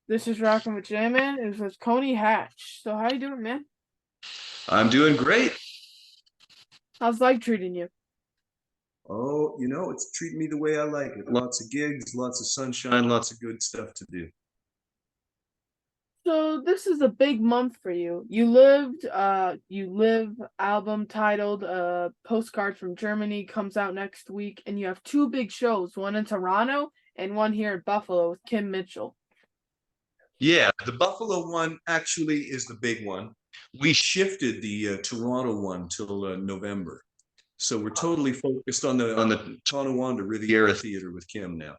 This is Rockin' with J-Man. It was Coney Hatch. So how you doing, man? I'm doing great. How's life treating you? Oh, it's treating me the way I like it. Lots of gigs, lots of sunshine, lots of good stuff to do. So this is a big month for you. You Live album titled Postcard from Germany comes out next week, and you have two big shows, one in Toronto and one here in Buffalo with Kim Mitchell. Yeah, the Buffalo one actually is the big one. We shifted the Toronto one till November, so we're totally focused on the Tonawanda Riviera Theater with Kim now.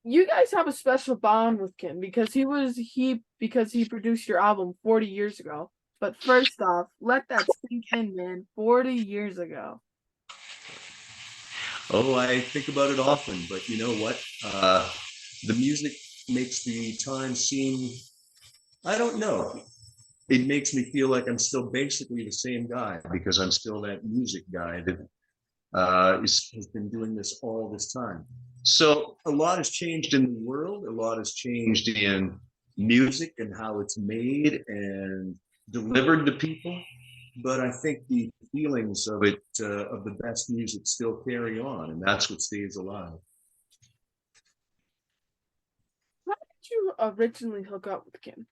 You guys have a special bond with Kim because he produced your album 40 years ago. But first off, let that sink in, man. 40 years ago. Oh, I think about it often, but you know what? The music makes the time seem, I don't know. It makes me feel like I'm still basically the same guy because I'm still that music guy that has been doing this all this time. So a lot has changed in the world. A lot has changed in music and how it's made and delivered to people. But I think the feelings of it, of the best music, still carry on, and that's what stays alive. How did you originally hook up with Kim?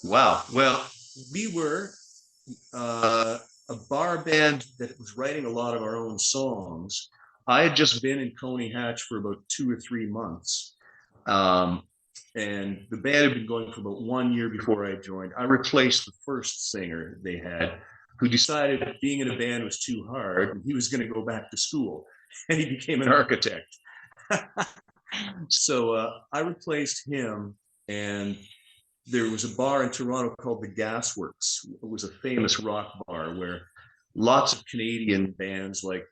Wow. Well, we were a bar band that was writing a lot of our own songs. I had just been in Coney Hatch for about 2 or 3 months. Um, and the band had been going for about 1 year before I joined. I replaced the first singer they had, who decided that being in a band was too hard and he was going to go back to school, and he became an architect. So I replaced him, and there was a bar in Toronto called the Gasworks. It was a famous rock bar where lots of Canadian bands like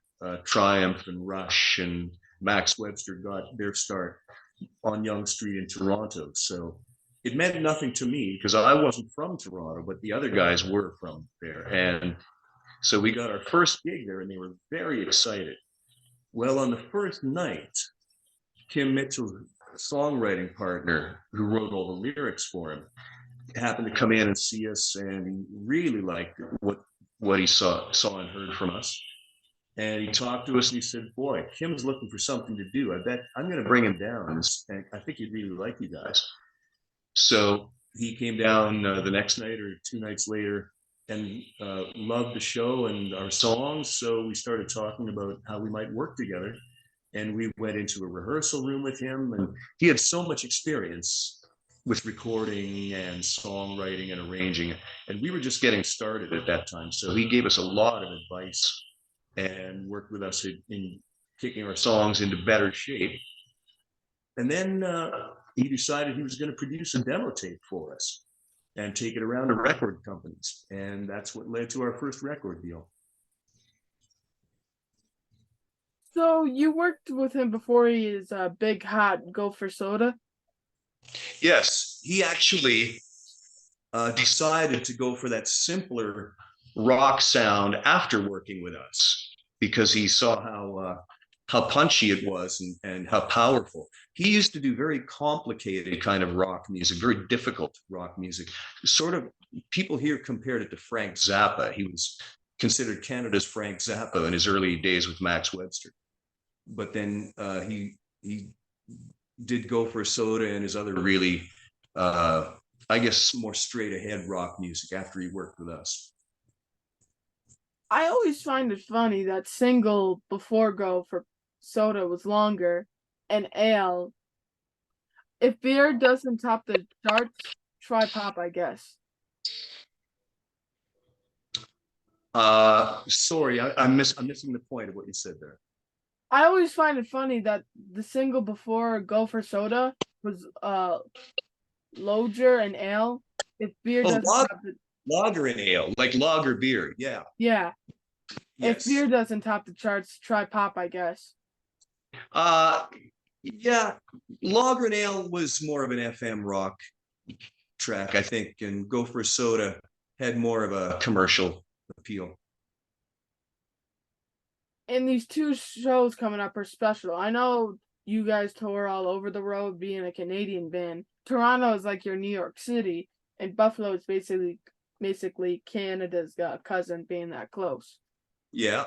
Triumph and Rush and Max Webster got their start on Yonge Street in Toronto. So it meant nothing to me because I wasn't from Toronto, but the other guys were from there. And so we got our first gig there, and they were very excited. Well, on the first night, Kim Mitchell's songwriting partner, who wrote all the lyrics for him, happened to come in and see us, and he really liked what he saw and heard from us. And he talked to us, and he said, "Boy, Kim's looking for something to do. I bet I'm going to bring him down, and I think he'd really like you guys." So he came down the next night or 2 nights later and loved the show and our songs. So we started talking about how we might work together. And we went into a rehearsal room with him, and he had so much experience with recording and songwriting and arranging. And we were just getting started at that time. So he gave us a lot of advice and worked with us in kicking our songs into better shape. And then he decided he was going to produce a demo tape for us and take it around to record companies. And that's what led to our first record deal. So you worked with him before he is big hot Go for Soda. Yes, he actually decided to go for that simpler rock sound after working with us because he saw how punchy it was and how powerful. He used to do very complicated kind of rock music, very difficult rock music. Sort of people here compared it to Frank Zappa. He was considered Canada's Frank Zappa in his early days with Max Webster. But then he did Go for Soda and his other really, I guess, more straight ahead rock music after he worked with us. I always find it funny that single before Go for Soda was longer, and Ale. If beer doesn't top the charts, try pop, I guess. Sorry, I'm missing the point of what you said there. I always find it funny that the single before Go for Soda was Loger and Ale. If beer Oh, doesn't top the lager and ale, like lager beer. Yeah. Yeah. If beer Yes. doesn't top the charts, try pop, I guess. Uh, yeah. Lager and ale was more of an FM rock track, I think, and Go for Soda had more of a commercial appeal. And these two shows coming up are special. I know you guys tour all over the road being a Canadian band. Toronto is like your New York City, and Buffalo is basically Canada's cousin, being that close. Yeah,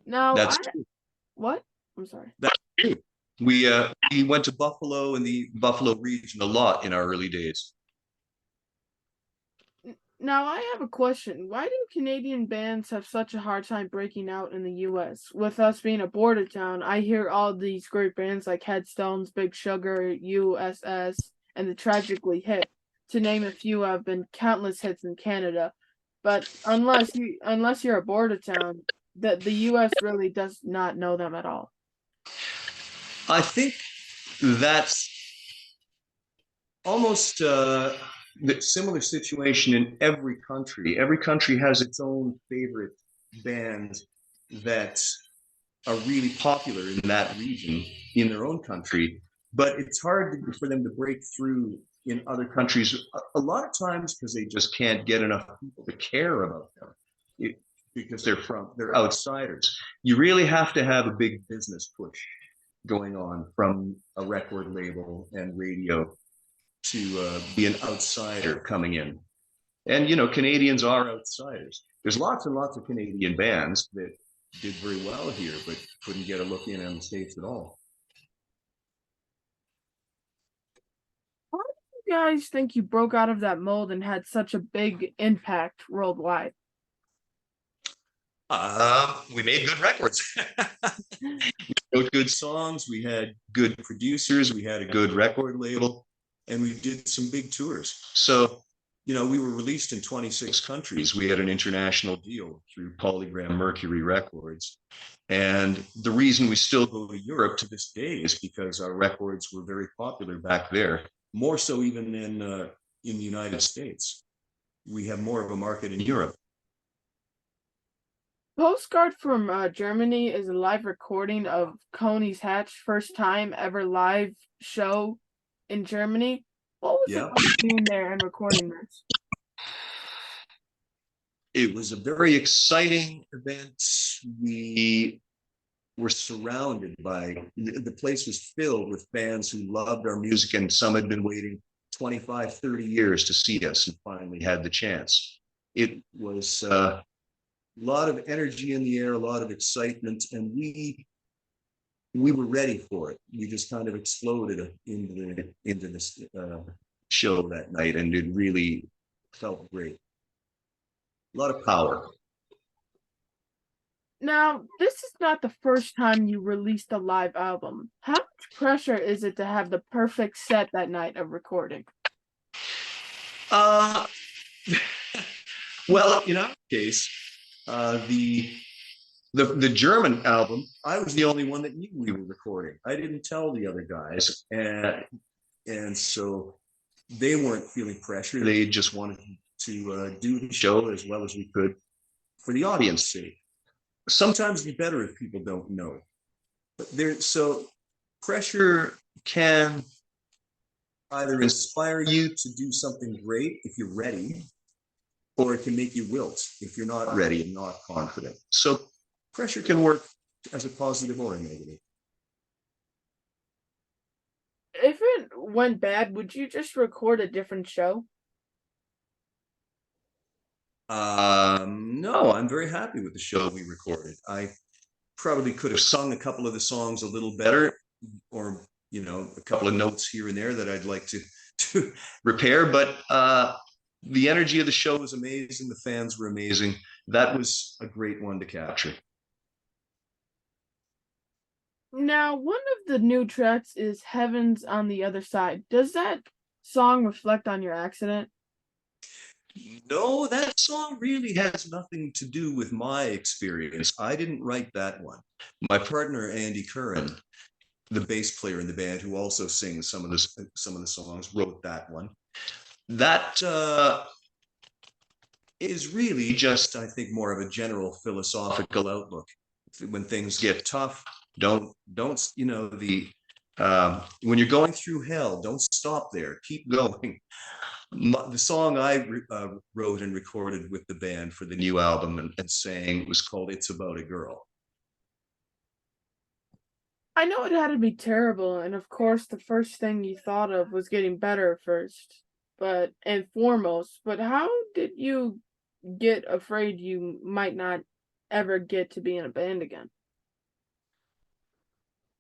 Now, that's I what? I'm sorry. that's true. We went to Buffalo and the Buffalo region a lot in our early days. Now, I have a question. Why do Canadian bands have such a hard time breaking out in the US? With us being a border town, I hear all these great bands like Headstones, Big Sugar, USS, and the Tragically Hip, to name a few, have been countless hits in Canada. But unless you're a border town, the US really does not know them at all. I think that's almost the similar situation in every country. Every country has its own favorite bands that are really popular in that region in their own country, but it's hard for them to break through in other countries a lot of times because they just can't get enough people to care about them because they're outsiders. You really have to have a big business push going on from a record label and radio to be an outsider coming in. And, Canadians are outsiders. There's lots and lots of Canadian bands that did very well here, but couldn't get a look in on the States at all. Why do you guys think you broke out of that mold and had such a big impact worldwide? We made good records. We wrote good songs. We had good producers. We had a good record label, and we did some big tours. So, we were released in 26 countries. We had an international deal through Polygram Mercury Records. And the reason we still go to Europe to this day is because our records were very popular back there, more so even in the United States. We have more of a market in Europe. Postcard from Germany is a live recording of Coney Hatch's first time ever live show in Germany. What was it Yeah. like being there and recording this? It was a very exciting event. We were surrounded by, the place was filled with fans who loved our music, and some had been waiting 25, 30 years to see us and finally had the chance. It was a lot of energy in the air, a lot of excitement, and we were ready for it. We just kind of exploded into this show that night, and it really felt great. A lot of power. Now, this is not the first time you released a live album. How much pressure is it to have the perfect set that night of recording? Uh, well, in our case, the German album, I was the only one that knew we were recording. I didn't tell the other guys, and so they weren't feeling pressure. They just wanted to do the show as well as we could for the audience sake. Sometimes it's better if people don't know. But so pressure can either inspire you to do something great if you're ready, or it can make you wilt if you're not ready and not confident. So pressure can work as a positive or a negative. If it went bad, would you just record a different show? No, I'm very happy with the show we recorded. I probably could have sung a couple of the songs a little better, or a couple of notes here and there that I'd like to repair. But the energy of the show was amazing. The fans were amazing. That was a great one to capture. Now, one of the new tracks is Heaven's on the Other Side. Does that song reflect on your accident? No, that song really has nothing to do with my experience. I didn't write that one. My partner, Andy Curran, the bass player in the band, who also sings some of the songs, wrote that one. That is really just, I think, more of a general philosophical outlook. When things get tough, don't when you're going through hell, don't stop there. Keep going. The song I wrote and recorded with the band for the new album and sang was called "It's About a Girl." I know it had to be terrible, and of course, the first thing you thought of was getting better first, but and foremost. But how did you get afraid you might not ever get to be in a band again?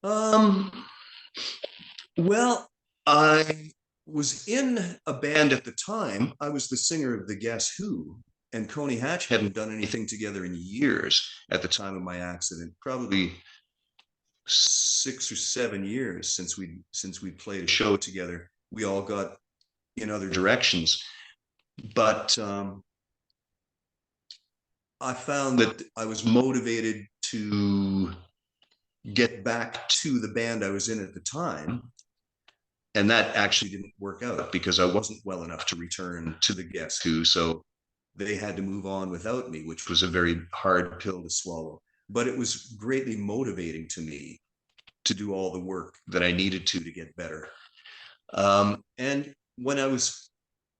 Um, well, I was in a band at the time. I was the singer of the Guess Who, and Coney Hatch hadn't done anything together in years at the time of my accident. Probably 6 or 7 years since we played a show together. We all got in other directions, but I found that I was motivated to get back to the band I was in at the time. And that actually didn't work out because I wasn't well enough to return to the Guess Who. So they had to move on without me, which was a very hard pill to swallow. But it was greatly motivating to me to do all the work that I needed to get better. And when I was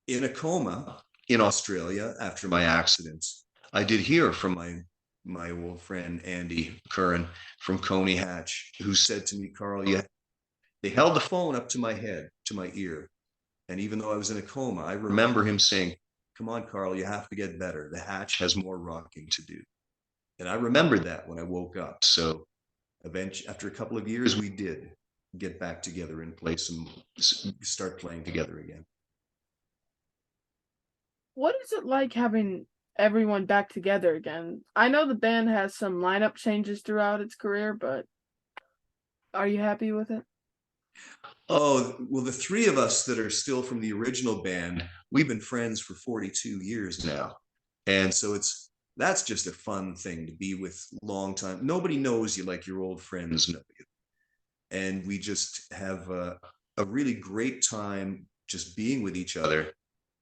in a coma in Australia after my accident, I did hear from my old friend Andy Curran from Coney Hatch, who said to me, "Carl, they held the phone up to my head, to my ear. And even though I was in a coma, I remember him saying, 'Come on, Carl, you have to get better. The Hatch has more rocking to do.'" And I remembered that when I woke up. So eventually, after a couple of years, we did get back together and play start playing together again. What is it like having everyone back together again? I know the band has some lineup changes throughout its career, but are you happy with it? Oh, well, the three of us that are still from the original band, we've been friends for 42 years now. And so that's just a fun thing to be with long time. Nobody knows you like your old friends know you. And we just have a really great time just being with each other.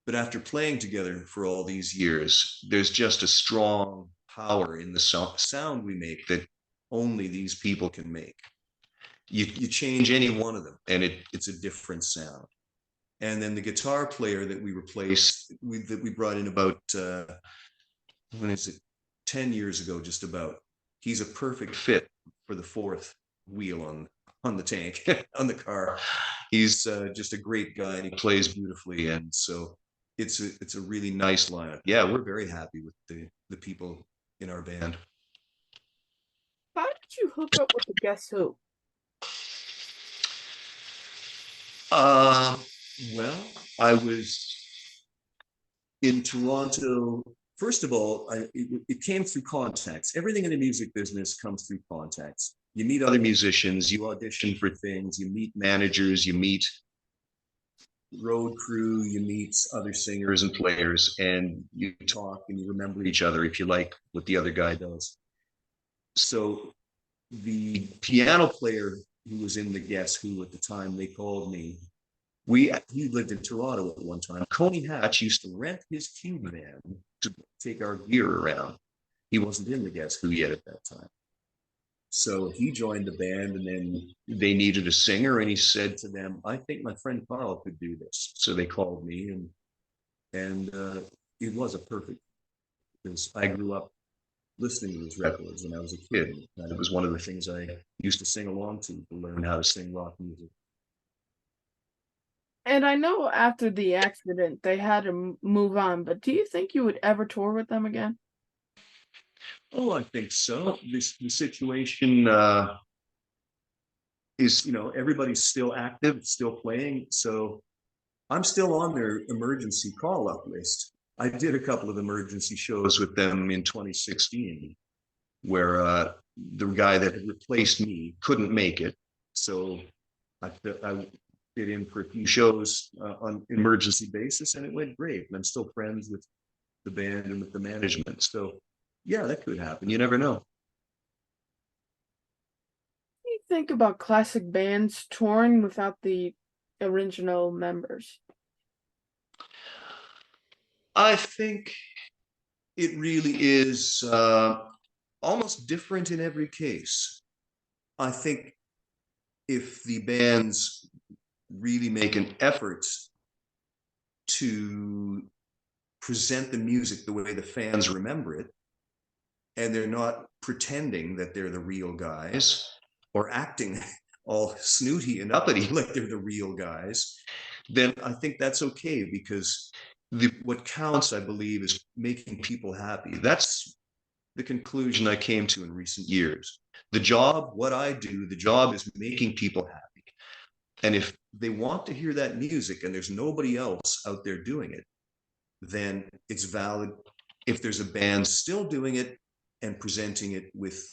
But after playing together for all these years, there's just a strong power in the sound we make that only these people can make. You change any one of them and it's a different sound. And then the guitar player that we replaced, that we brought in about, when is it, 10 years ago, just about, he's a perfect fit for the fourth wheel on the tank, on the car. He's just a great guy and he plays beautifully. And so it's a really nice lineup. Yeah, we're very happy with the people in our band. How did you hook up with the Guess Who? Uh, well, I was in Toronto. First of all, it came through contacts. Everything in the music business comes through contacts. You meet other musicians, you audition for things, you meet managers, you meet road crew, you meet other singers and players, and you talk and you remember each other if you like what the other guy does. So the piano player who was in the Guess Who at the time, they called me. He lived in Toronto at one time. Coney Hatch used to rent his cube van to take our gear around. He wasn't in the Guess Who yet at that time. So he joined the band, and then they needed a singer, and he said to them, "I think my friend Carl could do this." So they called me, and it was a perfect, because I grew up listening to his records when I was a kid, and it was one of the things I used to sing along to learn how to sing rock music. And I know after the accident they had to move on, but do you think you would ever tour with them again? Oh, I think so. The situation is, everybody's still active, still playing. So I'm still on their emergency call up list. I did a couple of emergency shows with them in 2016 where the guy that had replaced me couldn't make it. So I fit in for a few shows on emergency basis, and it went great. And I'm still friends with the band and with the management. So yeah, that could happen. You never know. What do you think about classic bands touring without the original members? I think it really is almost different in every case. I think if the bands really make an effort to present the music the way the fans remember it, and they're not pretending that they're the real guys or acting all snooty and uppity like they're the real guys, then I think that's okay, because what counts, I believe, is making people happy. That's the conclusion I came to in recent years. The job, what I do, the job is making people happy. And if they want to hear that music and there's nobody else out there doing it, then it's valid. If there's a band still doing it and presenting it with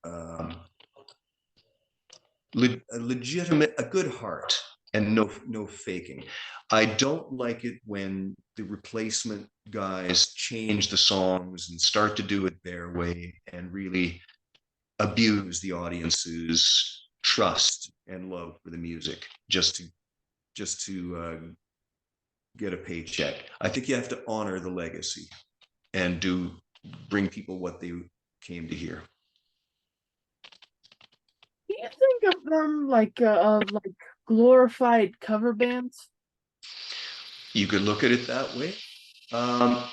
um, a good heart and no faking. I don't like it when the replacement guys change the songs and start to do it their way and really abuse the audience's trust and love for the music just to get a paycheck. I think you have to honor the legacy and bring people what they came to hear. Do you think of them like glorified cover bands? You could look at it that way. Um,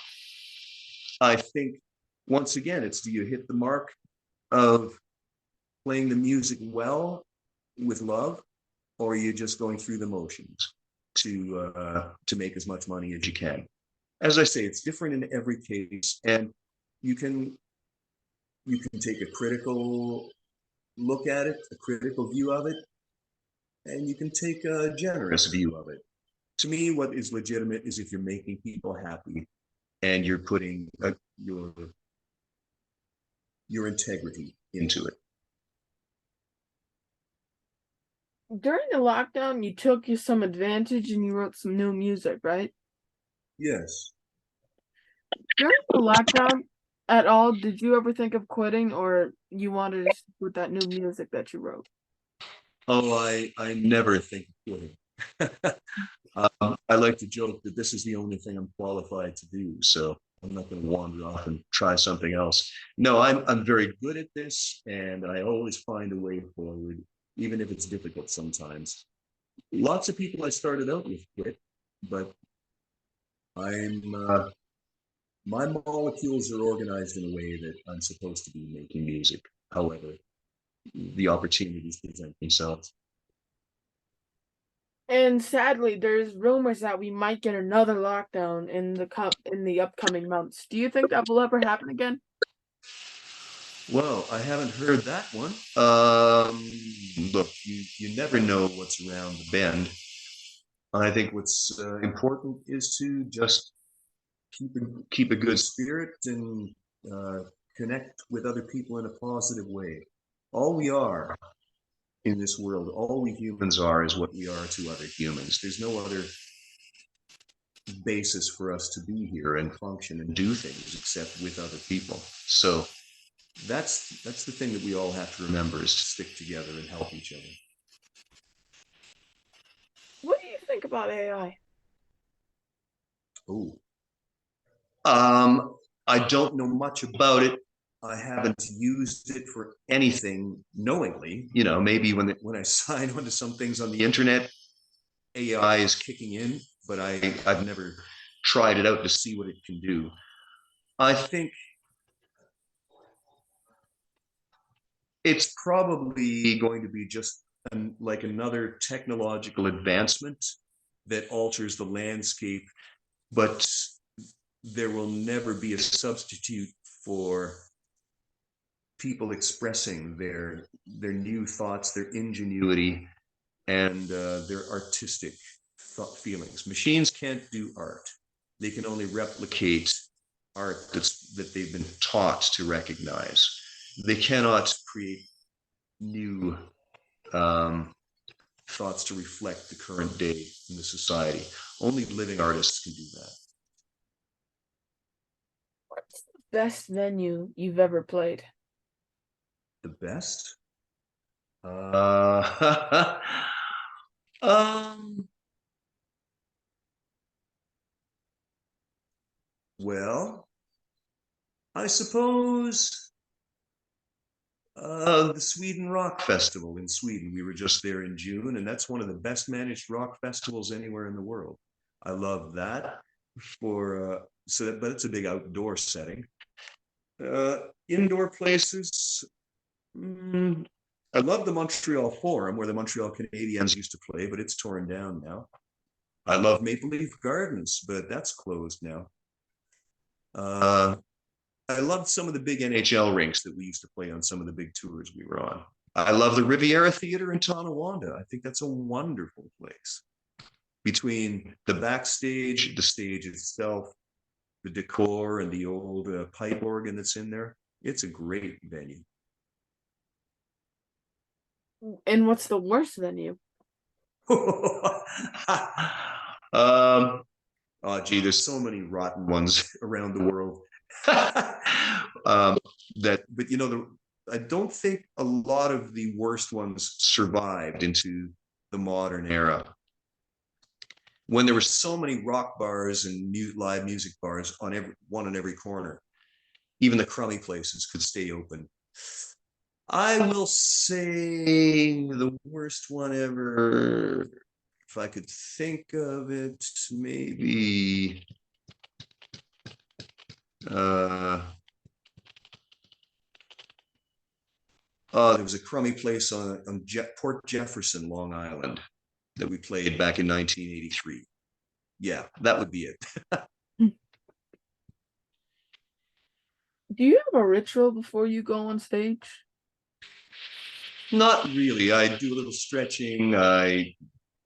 I think once again, it's, do you hit the mark of playing the music well with love, or are you just going through the motions to make as much money as you can? As I say, it's different in every case, and you can take a critical look at it, a critical view of it, and you can take a generous view of it. To me, what is legitimate is if you're making people happy and you're putting your integrity into it. During the lockdown, you took you some advantage and you wrote some new music, right? Yes. During the lockdown at all, did you ever think of quitting, or you wanted to stick with that new music that you wrote? Oh, I never think of quitting. I like to joke that this is the only thing I'm qualified to do, so I'm not going to wander off and try something else. No, I'm very good at this, and I always find a way forward, even if it's difficult sometimes. Lots of people I started out with quit, but I'm my molecules are organized in a way that I'm supposed to be making music. However, the opportunities present themselves. And sadly, there's rumors that we might get another lockdown in the upcoming months. Do you think that will ever happen again? Well, I haven't heard that one. Look, you never know what's around the bend. I think what's important is to just keep a good spirit and uh, connect with other people in a positive way. All we are in this world, all we humans are, is what we are to other humans. There's no other basis for us to be here and function and do things except with other people. So that's the thing that we all have to remember, is to stick together and help each other. What do you think about AI? Oh, um, I don't know much about it. I haven't used it for anything knowingly. You know, maybe when I sign onto some things on the internet, AI is kicking in, but I've never tried it out to see what it can do. I think it's probably going to be just like another technological advancement that alters the landscape, but there will never be a substitute for people expressing their new thoughts, their ingenuity, and their artistic feelings. Machines can't do art; they can only replicate art that they've been taught to recognize. They cannot create new um, thoughts to reflect the current day in the society. Only living artists can do that. What's the best venue you've ever played? The best? Uh, um, well, I suppose the Sweden Rock Festival in Sweden. We were just there in June, and that's one of the best managed rock festivals anywhere in the world. I love that for but it's a big outdoor setting. Indoor places. mm, I love the Montreal Forum where the Montreal Canadiens used to play, but it's torn down now. I love Maple Leaf Gardens, but that's closed now. I loved some of the big NHL rinks that we used to play on some of the big tours we were on. I love the Riviera Theater in Tonawanda. I think that's a wonderful place. Between the backstage, the stage itself, the decor, and the old pipe organ that's in there, it's a great venue. And what's the worst venue? Oh, gee, there's so many rotten ones around the world. But I don't think a lot of the worst ones survived into the modern era. When there were so many rock bars and live music bars on every corner, even the crummy places could stay open. I will say the worst one ever, if I could think of it, maybe there was a crummy place on Port Jefferson, Long Island, that we played back in 1983. Yeah, that would be it. Do you have a ritual before you go on stage? Not really. I do a little stretching. I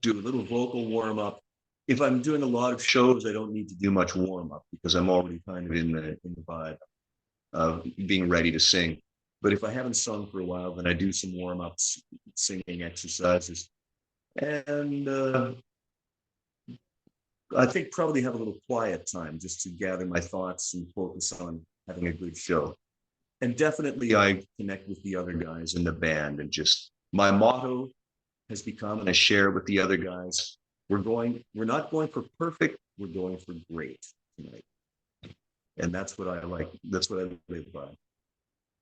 do a little vocal warm up. If I'm doing a lot of shows, I don't need to do much warm up because I'm already kind of in the vibe of being ready to sing. But if I haven't sung for a while, then I do some warm ups, singing exercises, and I think probably have a little quiet time just to gather my thoughts and focus on having a good show. And definitely, I connect with the other guys in the band, and just my motto has become, and I share with the other guys, we're not going for perfect, we're going for great tonight. And that's what I like. That's what I live by.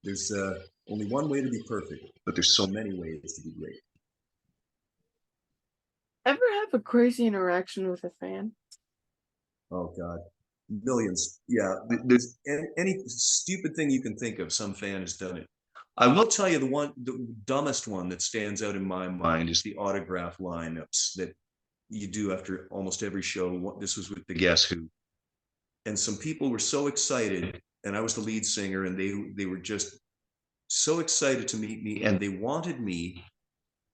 There's only one way to be perfect, but there's so many ways to be great. Ever have a crazy interaction with a fan? Oh God, millions. Yeah, there's any stupid thing you can think of. Some fan has done it. I will tell you the dumbest one that stands out in my mind is the autograph lineups that you do after almost every show. This was with the Guess Who, and some people were so excited, and I was the lead singer, and they were just so excited to meet me, and they wanted me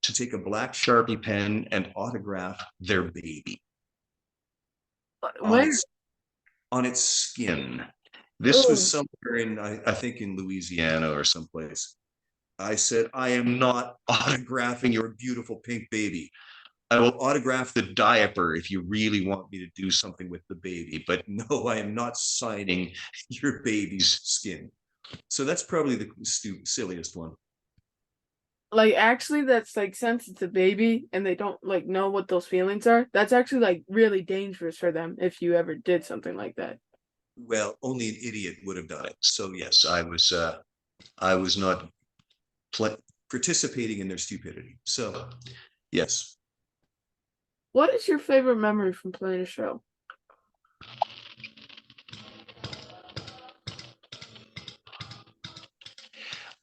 to take a black Sharpie pen and autograph their baby on Where? its skin. This was Oh, somewhere in I think in Louisiana or someplace. I said, I am not autographing your beautiful pink baby. I will autograph the diaper if you really want me to do something with the baby. But no, I am not signing your baby's skin. So that's probably the silliest one. like actually, that's like since it's a baby and they don't like know what those feelings are. That's actually like really dangerous for them if you ever did something like that. Well, only an idiot would have done it. So yes, I was not participating in their stupidity. So yes. What is your favorite memory from playing a show?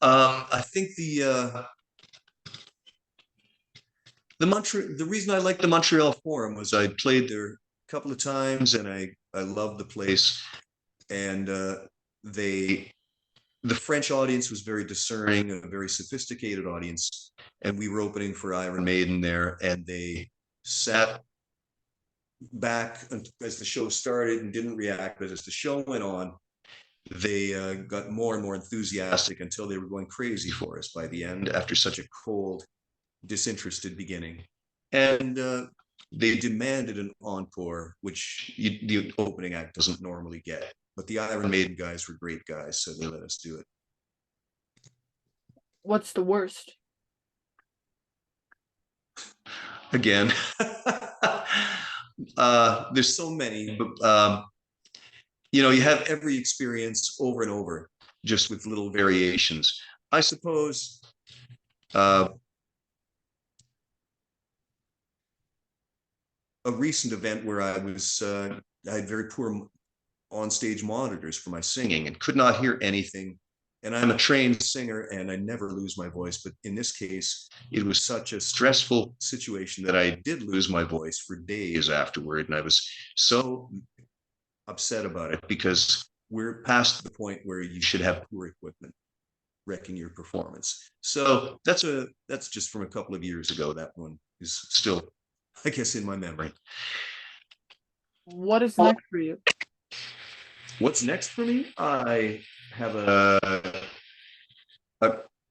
I think the reason I liked the Montreal Forum was I played there a couple of times, and I loved the place, and they the French audience was very discerning, a very sophisticated audience, and we were opening for Iron Maiden there, and they sat back as the show started and didn't react, but as the show went on, they got more and more enthusiastic until they were going crazy for us by the end after such a cold, disinterested beginning. And they demanded an encore, which the opening act doesn't normally get. But the Iron Maiden guys were great guys, so they let us do it. What's the worst? Again, there's so many, but you have every experience over and over, just with little variations. I suppose a recent event where I had very poor on-stage monitors for my singing and could not hear anything. And I'm a trained singer and I never lose my voice. But in this case, it was such a stressful situation that I did lose my voice for days afterward. And I was so upset about it because we're past the point where you should have poor equipment wrecking your performance. So that's just from a couple of years ago. That one is still, I guess, in my memory. What is next for you? What's next for me? I have a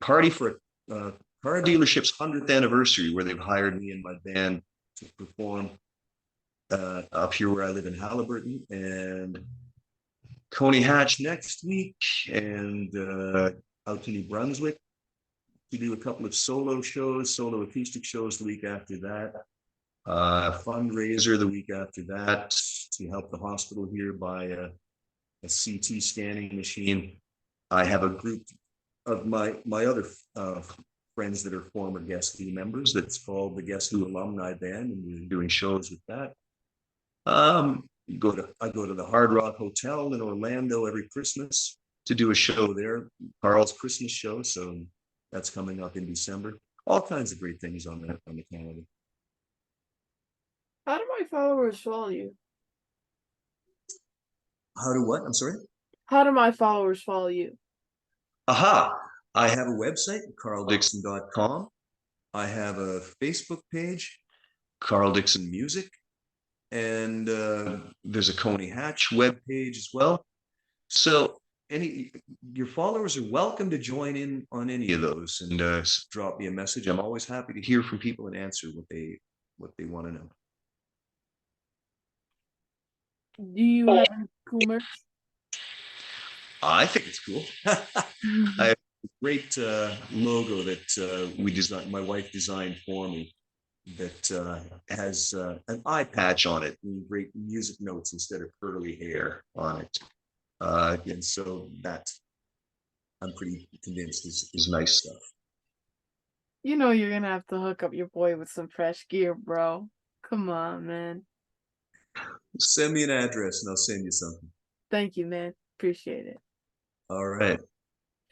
party for a car dealership's 100th anniversary where they've hired me and my band to perform up here where I live in Halliburton, and Coney Hatch next week, and out to New Brunswick to do a couple of solo acoustic shows the week after that. Fundraiser the week after that to help the hospital here buy a CT scanning machine. I have a group of my other friends that are former Guess Who members that's called the Guess Who Alumni Band, and we're doing shows with that. I go to the Hard Rock Hotel in Orlando every Christmas to do a show there, Carl's Christmas show. So that's coming up in December. All kinds of great things on the calendar. How do my followers follow you? How do what? I'm sorry? How do my followers follow you? Aha! I have a website, carldixon.com. I have a Facebook page, Carl Dixon Music. And there's a Coney Hatch webpage as well. So your followers are welcome to join in on any of those and drop me a message. I'm always happy to hear from people and answer what they want to know. Do you have any cool merch? I think it's cool. I have a great logo that we designed. My wife designed for me. That has an eye patch on it and great music notes instead of curly hair on it. And so that I'm pretty convinced is nice stuff. You know you're gonna have to hook up your boy with some fresh gear, bro. Come on, man. Send me an address and I'll send you something. Thank you, man. Appreciate it. All right.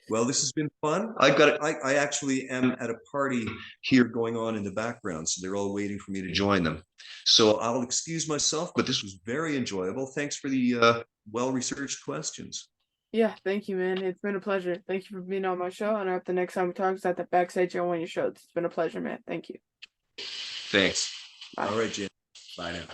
Well, this has been fun. I actually am at a party here going on in the background, so they're all waiting for me to join them. So I'll excuse myself, but this was very enjoyable. Thanks for the well-researched questions. Yeah, thank you, man. It's been a pleasure. Thank you for being on my show. And I hope the next time we talk is at the backstage on one of your shows. It's been a pleasure, man. Thank you. Thanks. Bye. All right, Jim. Bye now.